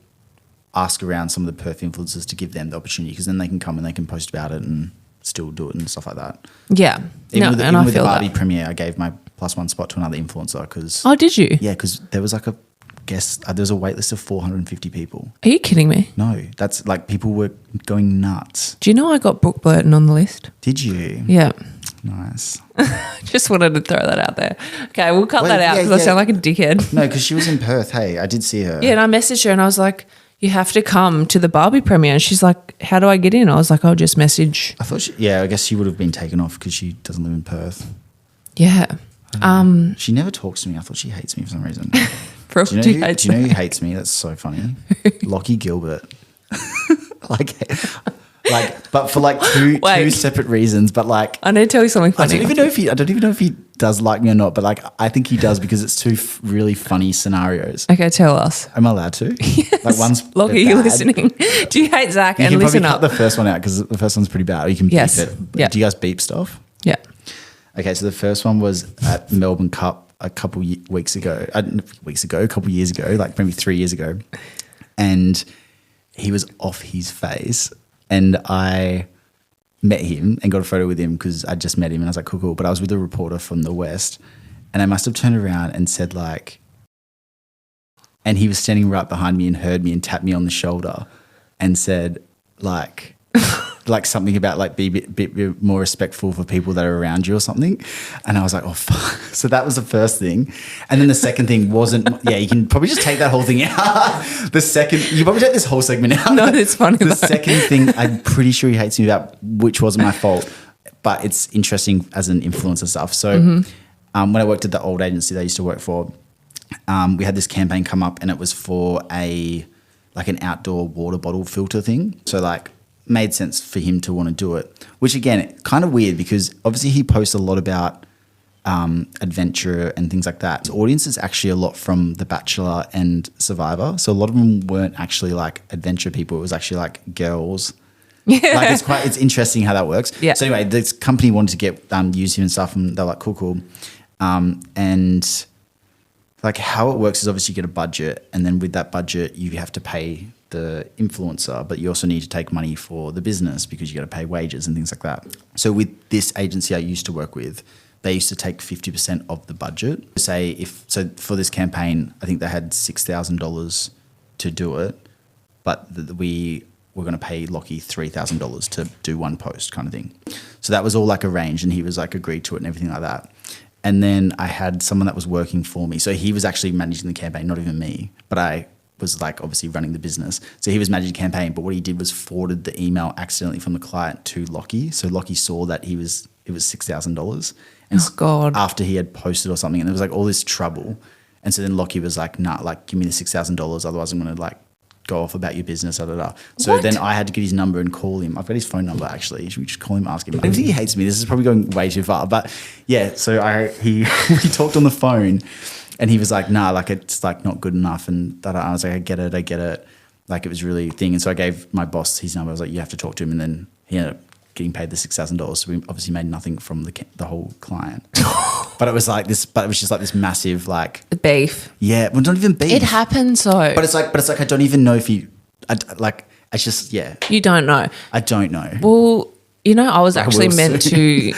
ask around some of the perf influencers to give them the opportunity because then they can come and they can post about it and still do it and stuff like that. Yeah. Even with the Barbie premiere, I gave my +1 spot to another influencer because... Oh, did you? Yeah, because there was like a guest, there was a wait list of 450 people. Are you kidding me? No, that's like people were going nuts. Do you know I got Brooke Blurton on the list? Did you? Yeah. Nice. Just wanted to throw that out there. Okay, we'll cut that out because I sound like a dickhead. No, because she was in Perth. Hey, I did see her. Yeah, and I messaged her and I was like, you have to come to the Barbie premiere. And she's like, how do I get in? I was like, I'll just message. I thought I guess she would have been taken off because she doesn't live in Perth. Yeah. She never talks to me. I thought she hates me for some reason. Do you know who hates me? That's so funny. Lockie Gilbert. But for like two separate reasons. But like, I need to tell you something funny. I don't even know if he does like me or not. But like, I think he does because it's two really funny scenarios. Okay, tell us. Am I allowed to? Yes. Like one's Lockie, you listening? Do you hate Zach? And listen up. You can probably cut the first one out because the first one's pretty bad. Or you can beep it. Yeah. Do you guys beep stuff? Yeah. Okay, so the first one was at Melbourne Cup a couple weeks ago, a couple years ago, like maybe 3 years ago. And he was off his face. And I met him and got a photo with him because I just met him and I was like, cool. But I was with a reporter from the West and I must have turned around and said like, and he was standing right behind me and heard me and tapped me on the shoulder and said like, like something about like be a bit more respectful for people that are around you or something. And I was like, oh, fuck. So that was the first thing. And then the second thing wasn't, you can probably just take that whole thing out. You probably take this whole segment out. No, it's funny The second thing, I'm pretty sure he hates me about, which wasn't my fault, but it's interesting as an influencer stuff. So when I worked at the old agency that I used to work for, we had this campaign come up, and it was for an outdoor water bottle filter thing. So like made sense for him to want to do it, which again, kind of weird because obviously he posts a lot about adventure and things like that. His audience is actually a lot from The Bachelor and Survivor. So a lot of them weren't actually like adventure people. It was actually like girls. Yeah. Like it's interesting how that works. Yeah. So anyway, this company wanted to get use him and stuff, and they're like, cool. And like how it works is obviously you get a budget, and then with that budget you have to pay the influencer, but you also need to take money for the business because you got to pay wages and things like that. So with this agency I used to work with, they used to take 50% of the budget. So for this campaign, I think they had $6,000 to do it, but we were going to pay Lockie $3,000 to do one post kind of thing. So that was all like arranged, and he was like agreed to it and everything like that. And then I had someone that was working for me. So he was actually managing the campaign, not even me, but I was like obviously running the business. So he was managing the campaign, but what he did was forwarded the email accidentally from the client to Lockie. So Lockie saw that it was $6,000. And God. After he had posted or something, and there was like all this trouble. And so then Lockie was like, nah, like give me the $6,000, otherwise I'm going to like go off about your business, da, da, da. So then I had to get his number and call him. I've got his phone number actually. Should we just call him, ask him? I think he hates me. This is probably going way too far. But yeah, so we talked on the phone, and he was like, nah, like it's like not good enough. And that I was like, I get it. Like it was really thing. And so I gave my boss his number. I was like, you have to talk to him. And then he ended up getting paid the $6,000. So we obviously made nothing from the whole client. But it was like this. But it was just like this massive like beef. Yeah, well, not even beef. It happens though. But it's like I don't even know if it's just yeah. You don't know. I don't know. Well, I was actually meant to.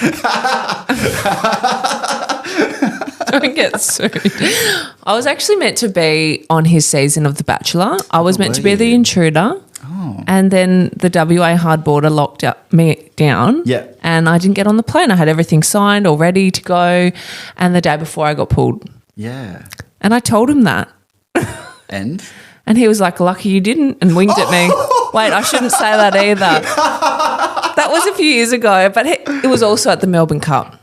Don't get sued. I was actually meant to be on his season of The Bachelor. I was meant to be the intruder. Oh. And then the WA hard border locked me down. Yeah. And I didn't get on the plane. I had everything signed or ready to go. And the day before I got pulled. Yeah. And I told him that. And he was like, lucky you didn't, and winked at me. Wait, I shouldn't say that either. That was a few years ago, but it was also at the Melbourne Cup.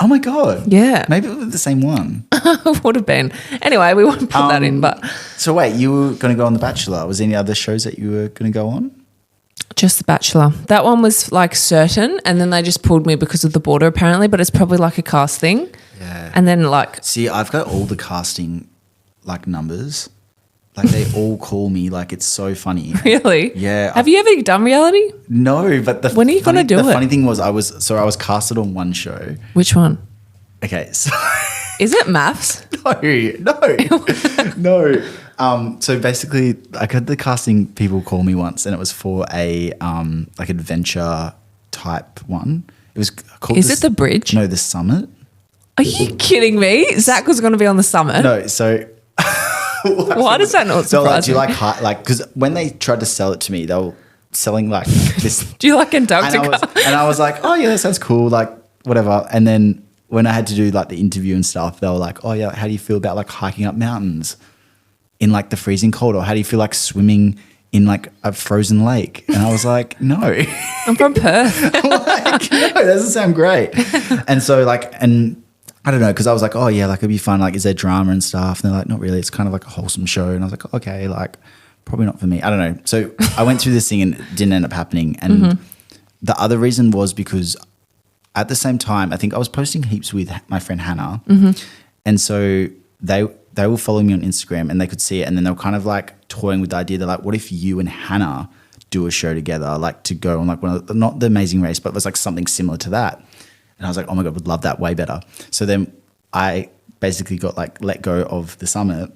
Oh my God. Yeah. Maybe it was the same one. Would have been. Anyway, we won't put that in. But so wait, you were going to go on The Bachelor. Was there any other shows that you were going to go on? Just The Bachelor. That one was like certain, and then they just pulled me because of the border apparently, but it's probably like a cast thing. Yeah. And then like. See, I've got all the casting like numbers. Like they all call me, like it's so funny. Really? Yeah. Have you ever done reality? No, but when are you going to do it? The funny thing was I was casted on one show. Which one? Okay, so is it maths? No. So basically, I had the casting people call me once, and it was for a like adventure type one. It was called. Is it the Bridge? No, the Summit. Are you kidding me? Zach was going to be on the Summit. No, so. Why does that not surprise me? Do you like because when they tried to sell it to me, they were selling like this. Do you like Antarctica? And I was like, oh yeah, that sounds cool, like whatever. And then when I had to do like the interview and stuff, they were like, oh yeah, how do you feel about like hiking up mountains in like the freezing cold, or how do you feel like swimming in like a frozen lake? And I was like, no. I'm from Perth. I'm like, no, that doesn't sound great. And so like, and I don't know, because I was like, oh yeah, like it'd be fun. Like, is there drama and stuff? And they're like, not really. It's kind of like a wholesome show. And I was like, okay, like probably not for me. I don't know. So I went through this thing and it didn't end up happening. And the other reason was because at the same time, I think I was posting heaps with my friend Hannah. And so they were following me on Instagram, and they could see it. And then they were kind of like toying with the idea. They're like, what if you and Hannah do a show together, like to go on like not The Amazing Race, but it was like something similar to that. And I was like, oh my God, would love that way better. So then I basically got like let go of the Summit.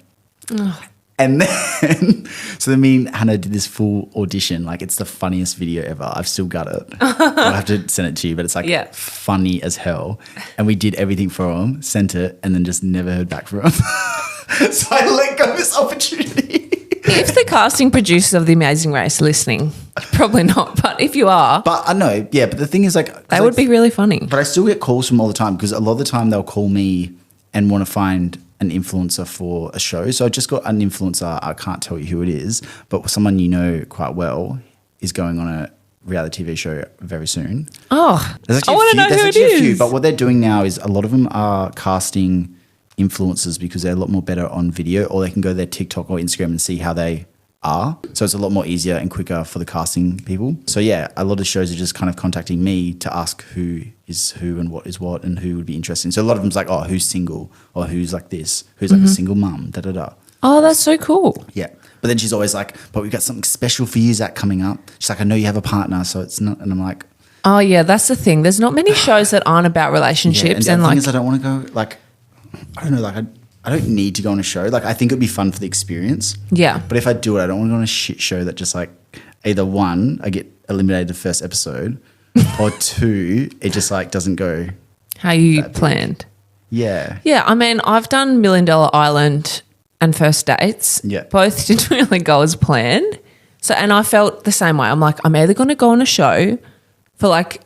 And then, so then me and Hannah did this full audition. Like it's the funniest video ever. I've still got it. I'll have to send it to you, but it's like funny as hell. And we did everything for him, sent it, and then just never heard back from him. So I let go of this opportunity. If the casting producers of The Amazing Race are listening, probably not, but if you are. But I know, yeah, but the thing is like. They would be really funny. But I still get calls from all the time, because a lot of the time they'll call me and want to find an influencer for a show. So I just got an influencer, I can't tell you who it is, but someone you know quite well is going on reality TV show very soon. Oh, There's I want to know who it a few, is. but what they're doing now is a lot of them are casting influencers because they're a lot more better on video, or they can go to their TikTok or Instagram and see how they are. So it's a lot more easier and quicker for the casting people. So yeah, a lot of shows are just kind of contacting me to ask who is who and what is what and who would be interesting. So a lot of them's like, oh, who's single, or who's like this, who's like a single mum, da da da. Oh, that's so cool. Yeah. But then she's always like, but we've got something special for you, Zach, coming up. She's like, I know you have a partner, so it's not. And I'm like, Oh yeah, that's the thing. There's not many shows that aren't about relationships, yeah. And and the thing like is, I don't want to go, like, I don't know, like, I don't need to go on a show. Like, I think it'd be fun for the experience. yeah. But if I do it, I don't want to go on a shit show that just like either one, I get eliminated the first episode, or two, it just like doesn't go. How you planned? Yeah. Yeah, I mean, I've done $1 Million Island and First Dates. Yeah. Both didn't really go as planned. So, and I felt the same way. I'm like, I'm either going to go on a show for like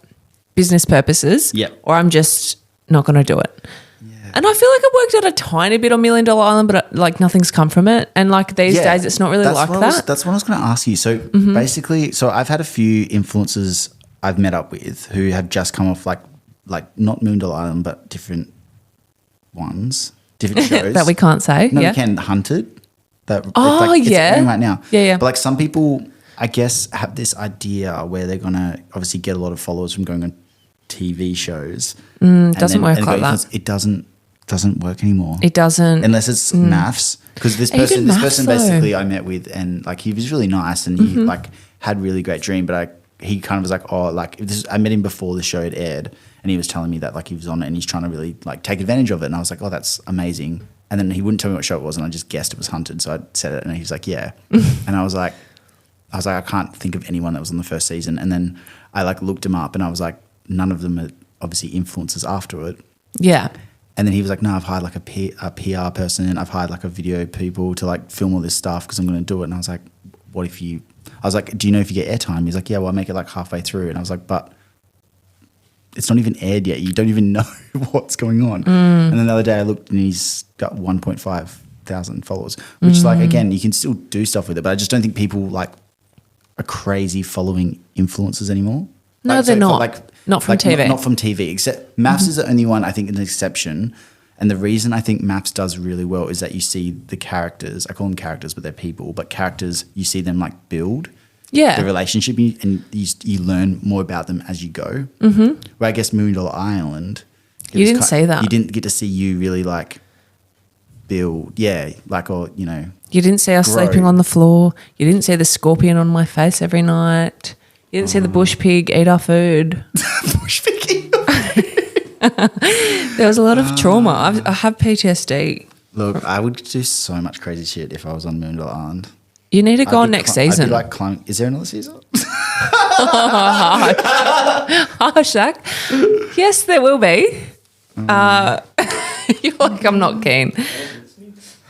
business purposes, Yeah. or I'm just not going to do it. Yeah. And I feel like I worked out a tiny bit on $1 Million Island, but like nothing's come from it. And like these days, it's not really like that. That's what I was going to ask you. So basically, so I've had a few influencers I've met up with who have just come off like not $1 Million Island, but different ones, different shows. That we can't say. No, yeah. we can. Hunted. That, Oh, it's yeah. airing right now. Yeah, yeah. But like some people, I guess, have this idea where they're going to obviously get a lot of followers from going on TV shows. Doesn't work like that. It doesn't work anymore. It doesn't. Unless it's maths. Because this He did person maths, though. basically I met with, and like he was really nice and he like had really great dream, but he kind of was like, oh, like I met him before the show had aired, and he was telling me that like he was on it and he's trying to really like take advantage of it, and I was like, oh, that's amazing. And then he wouldn't tell me what show it was, and I just guessed it was Hunted, so I said it, and he was like, yeah. And I was like, I can't think of anyone that was on the first season, and then I like looked him up, and I was like, none of them are obviously influencers after it. Yeah. And then he was like, no, I've hired like a PR person. I've hired like a video people to like film all this stuff because I'm going to do it. And I was like, what if you, I was like, do you know if you get airtime? He's like, yeah, well, I make it like halfway through. And I was like, but it's not even aired yet. You don't even know what's going on. And then the other day I looked and he's got 1.5 thousand followers, which like, again, you can still do stuff with it. But I just don't think people like are crazy following influencers anymore. No, Like, they're so not. Not from TV. Not from TV, except Maths is the only one, I think, an exception. And the reason I think Maths does really well is that you see the characters, I call them characters, but they're people, but characters, you see them like build Yeah. the relationship and you learn more about them as you go. Where I guess $1 Million Island. You didn't see that. You didn't get to see you really like build, like, or, you know. You didn't see us grow. sleeping on the floor. You didn't see the scorpion on my face every night. You didn't see the bush pig eat our food. Bush picking. There was a lot of trauma. I have PTSD. Look, I would do so much crazy shit if I was on $1 Million Island. You need to go I'd on be next I'd season. be like climbing. Is there another season? Oh, Zach. Yes, there will be. You're like, I'm not keen.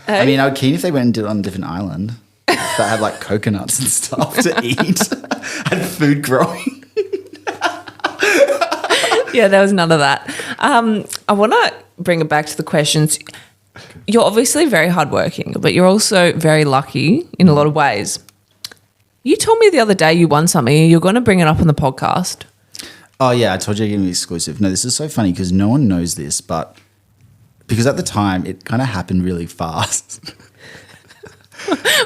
I mean, I would keen if they went and did it on a different island that had like coconuts and stuff to eat, had food growing. Yeah, there was none of that. I want to bring it back to the questions. You're obviously very hardworking, but you're also very lucky in a lot of ways. You told me the other day you won something and you're going to bring it up on the podcast. Oh yeah, I told you I'd give me exclusive. No, this is so funny because no one knows this, but because at the time it kind of happened really fast.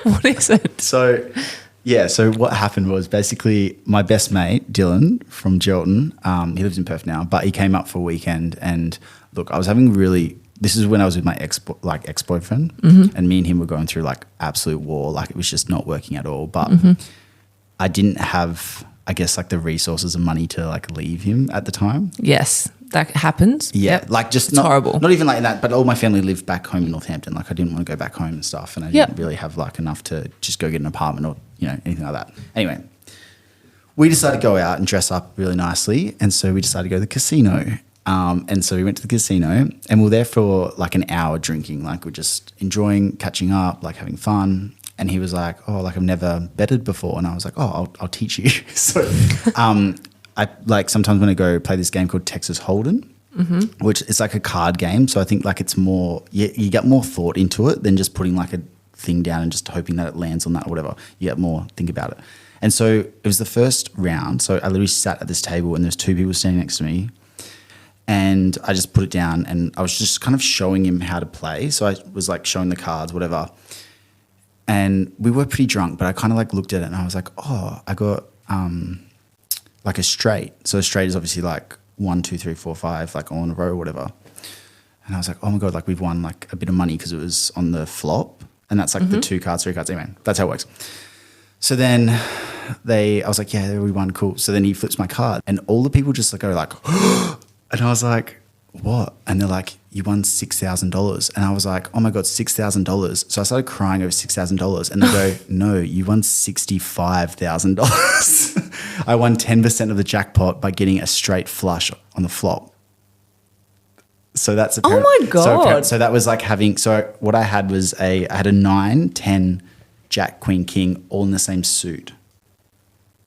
What is it? So what happened was basically my best mate, Dylan from Gelton, he lives in Perth now, but he came up for a weekend and look, I was having this is when I was with my ex-boyfriend and me and him were going through like absolute war. Like it was just not working at all. But I didn't have, I guess, like the resources and money to like leave him at the time. Yes, that happens. Yeah, Yep. like just It's horrible. Not even like that, but all my family lived back home in Northampton. Like I didn't want to go back home and stuff, and I didn't really have like enough to just go get an apartment or anything like that. Anyway, we decided to go out and dress up really nicely, and so we decided to go to the casino. And so we went to the casino, and we were there for like an hour drinking. Like we're just enjoying, catching up, like having fun. And he was like, "Oh, like I've never betted before," and I was like, "Oh, I'll teach you." So, I like sometimes when I go play this game called Texas Hold'em, which is like a card game. So I think like it's more you get more thought into it than just putting like a thing down and just hoping that it lands on that or whatever. You get more think about it. And so it was the first round. So I literally sat at this table and there's two people standing next to me. And I just put it down and I was just kind of showing him how to play. So I was like showing the cards, whatever. And we were pretty drunk, but I kind of like looked at it and I was like, oh, I got like a straight. So a straight is obviously like 1, 2, 3, 4, 5, like all in a row or whatever. And I was like, oh my God, like we've won like a bit of money because it was on the flop. And that's like the 2 cards, 3 cards. Anyway, that's how it works. So then I was like, yeah, we won, cool. So then he flips my card and all the people just like go like, and I was like, what? And they're like, you won $6,000. And I was like, oh my God, $6,000. So I started crying over $6,000 and they go, no, you won $65,000. I won 10% of the jackpot by getting a straight flush on the flop. So that's apparent. Oh my God. So that was like so what I had was I had a 9, 10, Jack, Queen, King, all in the same suit.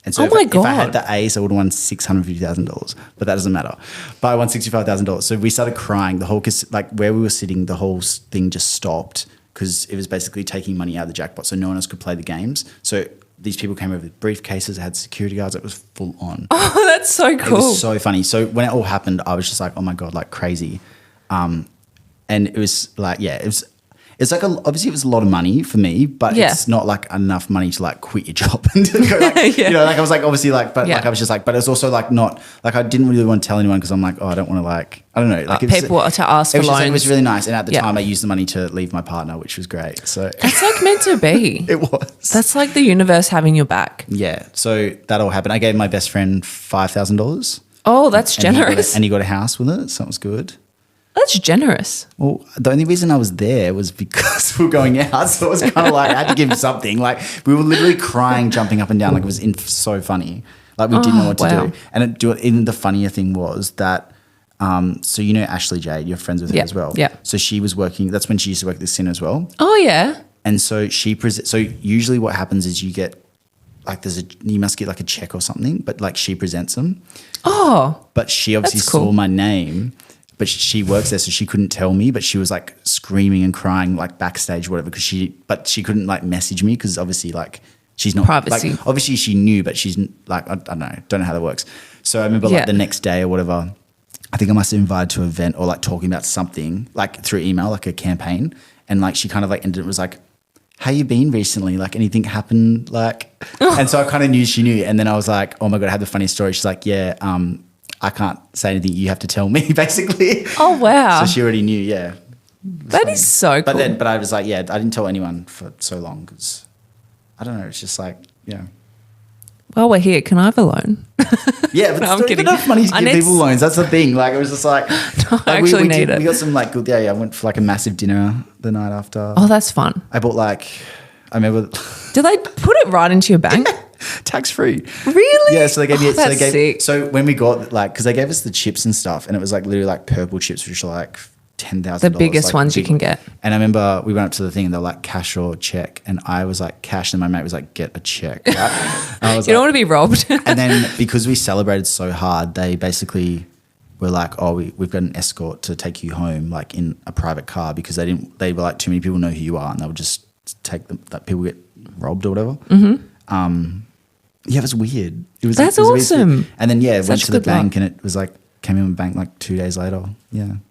And so if I had the ace, I would have won $650,000, but that doesn't matter. But I won $65,000. So we started crying. The whole, like where we were sitting, the whole thing just stopped because it was basically taking money out of the jackpot. So no one else could play the games. So these people came over with briefcases, had security guards. It was full on. Oh, that's so cool. It was so funny. So when it all happened, I was just like, oh my God, like crazy. And it was like, yeah, it's like obviously it was a lot of money for me, but it's not like enough money to like quit your job and to go like, you know, like I was like obviously like, but like I was just like, but it's also like not like I didn't really want to tell anyone because I'm like, oh, I don't want to like, I don't know, like people to ask for loans. Like, it was really nice, and at the time I used the money to leave my partner, which was great. So that's like meant to be. It was. That's like the universe having your back. Yeah. So that all happened. I gave my best friend $5,000. Oh, that's generous. And he got a house with it, so it was good. That's generous. Well, the only reason I was there was because we were going out. So it was kind of like I had to give him something. Like we were literally crying, jumping up and down. Like it was so funny. Like we didn't know what to do. And even the funnier thing was that, so you know Ashley Jade, you're friends with her as well. Yeah. So she was working, that's when she used to work at the Sin as well. Oh, yeah. And so so usually what happens is you get, like you must get like a check or something, but like she presents them. Oh. But she obviously saw my name. But she works there, so she couldn't tell me. But she was like screaming and crying like backstage, or whatever. But she couldn't like message me because obviously like she's not privacy. Like, obviously she knew, but she's like I don't know how that works. So I remember like the next day or whatever, I think I must have invited to an event or like talking about something like through email, like a campaign, and like she kind of like ended it was like, how you been recently? Like anything happened? Like, and so I kind of knew she knew, and then I was like, oh my God, I had the funniest story. She's like, yeah, I can't say anything. You have to tell me, basically. Oh, wow. So she already knew, yeah. That is so cool. But I was like, yeah, I didn't tell anyone for so long because, I don't know, it's just like, yeah. Well, we're here. Can I have a loan? Yeah, but no, it's not even enough money to give people loans. That's the thing. Like, it was just like, no, I actually need it. We got some like good, I went for like a massive dinner the night after. Oh, that's fun. I bought like, I remember. Did they put it right into your bank? Tax free. Really? Yeah, so they gave me sick. So when we got like, because they gave us the chips and stuff, and it was like literally like purple chips, which are like $10,000. The biggest ones you can get. And I remember we went up to the thing and they were like cash or check, and I was like cash, and my mate was like get a check. Right? I was you don't want to be robbed. And then because we celebrated so hard, they basically were like, oh, we've got an escort to take you home like in a private car, because they were like, too many people know who you are, and they would just take them, that people get robbed or whatever. Mm-hmm. Yeah, it was weird. That's awesome. And then went to the bank, and it was like came in the bank like 2 days later. Yeah, and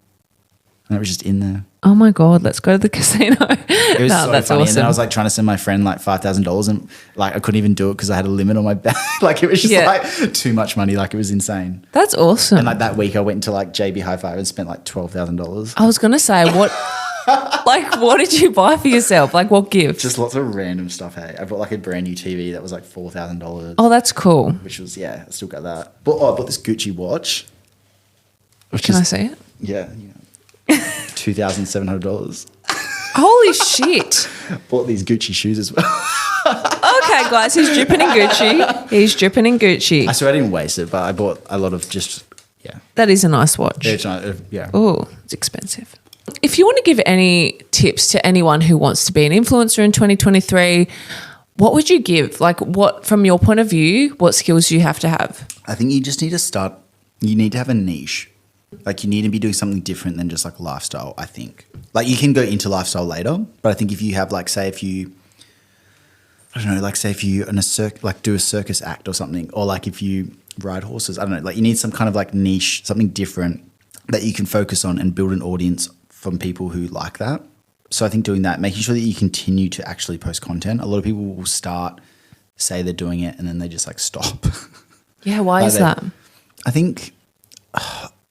it was just in there. Oh my God, let's go to the casino. It was so that's funny. awesome. And then I was like trying to send my friend like $5,000, and like I couldn't even do it because I had a limit on my bank. Like it was just like too much money. Like it was insane. That's awesome. And like that week I went into like JB Hi-Fi and spent like $12,000. I was gonna say what. Like, what did you buy for yourself? Like, what gift? Just lots of random stuff, hey. I bought like a brand new TV that was like $4,000. Oh, that's cool. Which was, I still got that. But I bought this Gucci watch. Can I see it? Yeah. $2,700. Holy shit. Bought these Gucci shoes as well. Okay, guys, he's dripping in Gucci. I swear I didn't waste it, but I bought a lot of just, That is a nice watch. Yeah. Oh, it's expensive. If you want to give any tips to anyone who wants to be an influencer in 2023, what would you give? Like, what, from your point of view, what skills do you have to have? I think you just need to start, you need to have a niche. Like, you need to be doing something different than just like lifestyle, I think. Like, you can go into lifestyle later, but I think if you have like, say if you, I don't know, like say if you do a circus act or something, or like if you ride horses, I don't know, like you need some kind of like niche, something different that you can focus on and build an audience from people who like that. So I think doing that, making sure that you continue to actually post content. A lot of people will say they're doing it and then they just like stop. Yeah, why is that? I think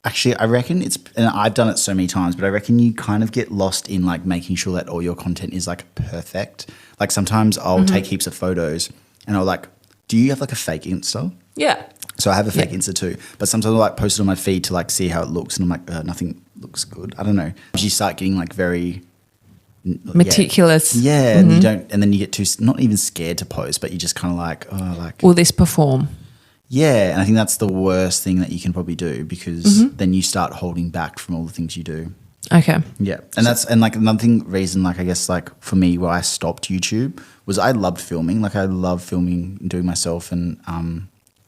actually I reckon and I've done it so many times, but I reckon you kind of get lost in like making sure that all your content is like perfect. Like sometimes I'll take heaps of photos and I'll like, do you have like a fake Insta? Yeah. So I have a fake Insta too, but sometimes I'll like post it on my feed to like see how it looks and I'm like, nothing looks good. I don't know. You start getting like very meticulous. Yeah. And then you get too, not even scared to post, but you just kind of like, will this perform? Yeah. And I think that's the worst thing that you can probably do because then you start holding back from all the things you do. Okay. Yeah. And like another reason, like I guess like for me where I stopped YouTube was I loved filming. Like I love filming and doing myself and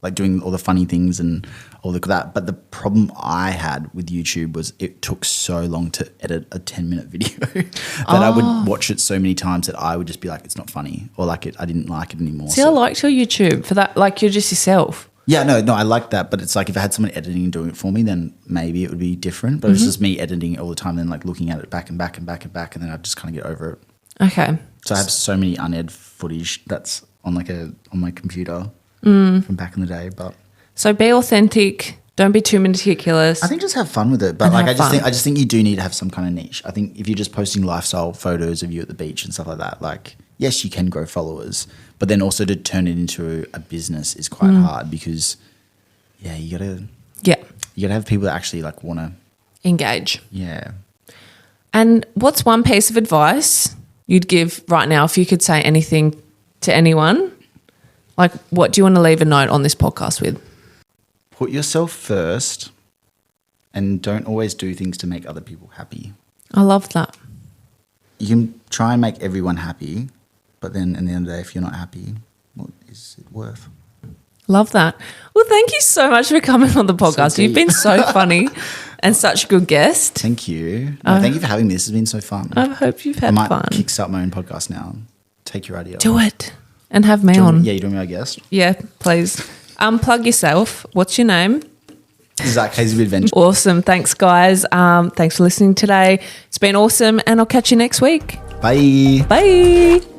like doing all the funny things and all that. But the problem I had with YouTube was it took so long to edit a 10-minute video that I would watch it so many times that I would just be like, it's not funny, or like I didn't like it anymore. See, I liked your YouTube for that. Like you're just yourself. Yeah, no, I like that. But it's like if I had someone editing and doing it for me, then maybe it would be different. But it's just me editing it all the time and then like looking at it back and back and back and back. And then I just kind of get over it. Okay. So I have so many unedited footage that's on my computer from back in the day. But so be authentic. Don't be too meticulous. I think just have fun with it. But like I just think you do need to have some kind of niche. I think if you're just posting lifestyle photos of you at the beach and stuff like that, like yes, you can grow followers, but then also to turn it into a business is quite hard because you gotta have people that actually like want to engage. Yeah. And what's one piece of advice you'd give right now if you could say anything to anyone? Like, what do you want to leave a note on this podcast with? Put yourself first and don't always do things to make other people happy. I love that. You can try and make everyone happy, but then in the end of the day, if you're not happy, what is it worth? Love that. Well, thank you so much for coming on the podcast. So You've been so funny and such a good guest. Thank you. No, thank you for having me. This has been so fun. I hope you've had fun. I might kickstart my own podcast now. Take your idea. Do it. And have me on. Yeah, you're doing my guest. Yeah, please. Plug yourself. What's your name? Zak Hasleby Adventure. Awesome. Thanks, guys. Thanks for listening today. It's been awesome, and I'll catch you next week. Bye. Bye.